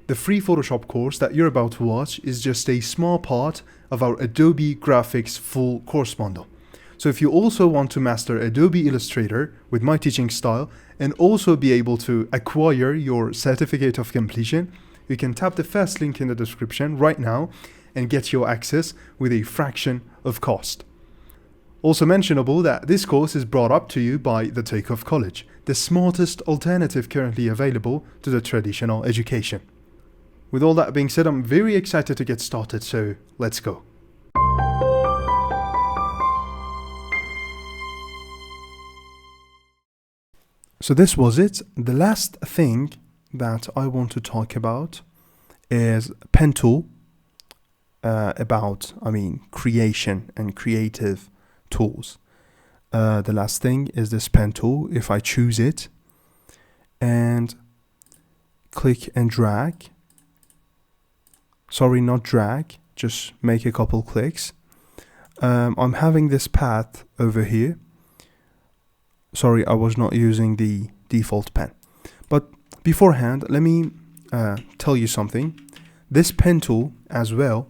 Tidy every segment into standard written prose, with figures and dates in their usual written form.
the free Photoshop course that you're about to watch is just a small part of our Adobe Graphics full course bundle. So if you also want to master Adobe Illustrator with my teaching style and also be able to acquire your certificate of completion, you can tap the first link in the description right now and get your access with a fraction of cost. Also mentionable that this course is brought up to you by the Takeoff College, the smartest alternative currently available to the traditional education. With all that being said, I'm very excited to get started, so let's go. So this was it. The last thing that I want to talk about is pen tool, creation and creative tools. The last thing is this pen tool. If I choose it and click and drag, sorry, not drag, just make a couple clicks. I'm having this path over here. Sorry, I was not using the default pen. But beforehand, let me tell you something. This pen tool as well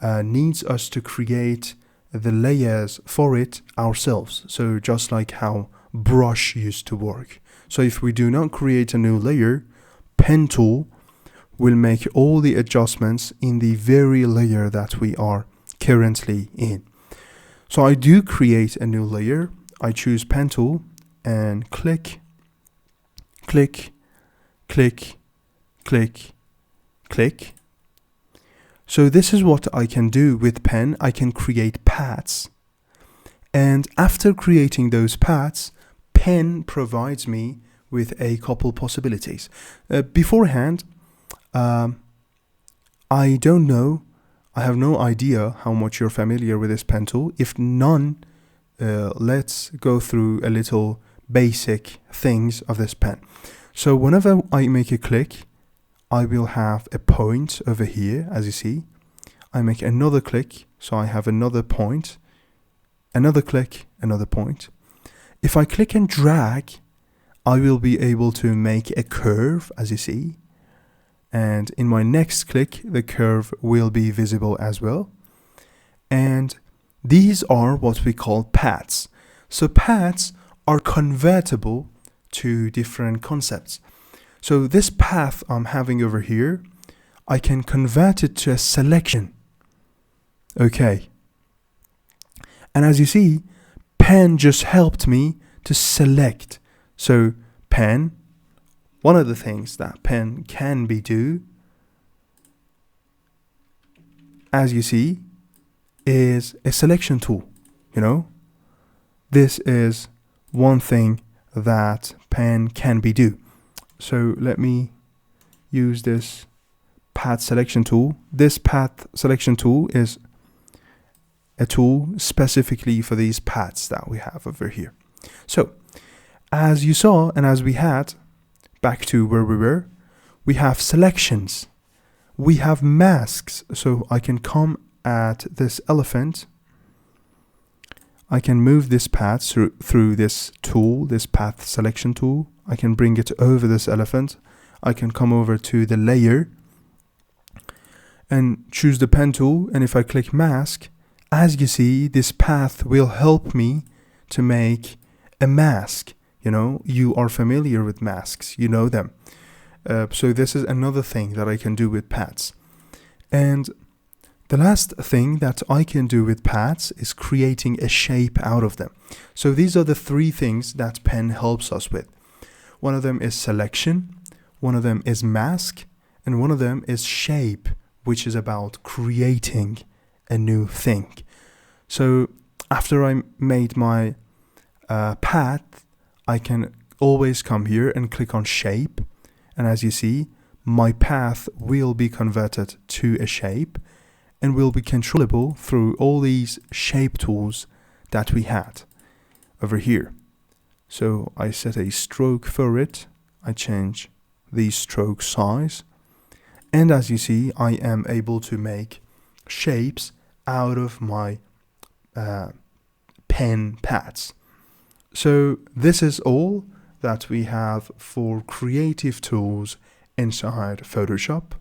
needs us to create the layers for it ourselves. So just like how brush used to work. So if we do not create a new layer, pen tool will make all the adjustments in the very layer that we are currently in. So I do create a new layer. I choose pen tool and click, click, click, click, click. So this is what I can do with pen. I can create paths. And after creating those paths, pen provides me with a couple possibilities. Beforehand, I don't know, I have no idea how much you're familiar with this pen tool. If none, let's go through a little basic things of this pen. So whenever I make a click, I will have a point over here, as you see. I make another click, so I have another point, another click, another point. If I click and drag, I will be able to make a curve, as you see. And in my next click, the curve will be visible as well. And these are what we call paths. So paths are convertible to different concepts. So this path I'm having over here, I can convert it to a selection. Okay. And as you see, pen just helped me to select. So pen, one of the things that pen can do, as you see, is a selection tool. This is one thing that pen can do. So let me use this path selection tool. This path selection tool is a tool specifically for these paths that we have over here. So as you saw, and as we had, back to where we were, we have selections. We have masks. So I can come at this elephant. I can move this path through this tool, this path selection tool. I can bring it over this elephant. I can come over to the layer and choose the pen tool. And if I click mask, as you see, this path will help me to make a mask. You are familiar with masks, you know them. So this is another thing that I can do with paths. And the last thing that I can do with paths is creating a shape out of them. So these are the three things that pen helps us with. One of them is selection, one of them is mask, and one of them is shape, which is about creating a new thing. So after I made my path, I can always come here and click on shape. And as you see, my path will be converted to a shape and will be controllable through all these shape tools that we had over here. So I set a stroke for it. I change the stroke size. And as you see, I am able to make shapes out of my pen paths. So this is all that we have for creative tools inside Photoshop.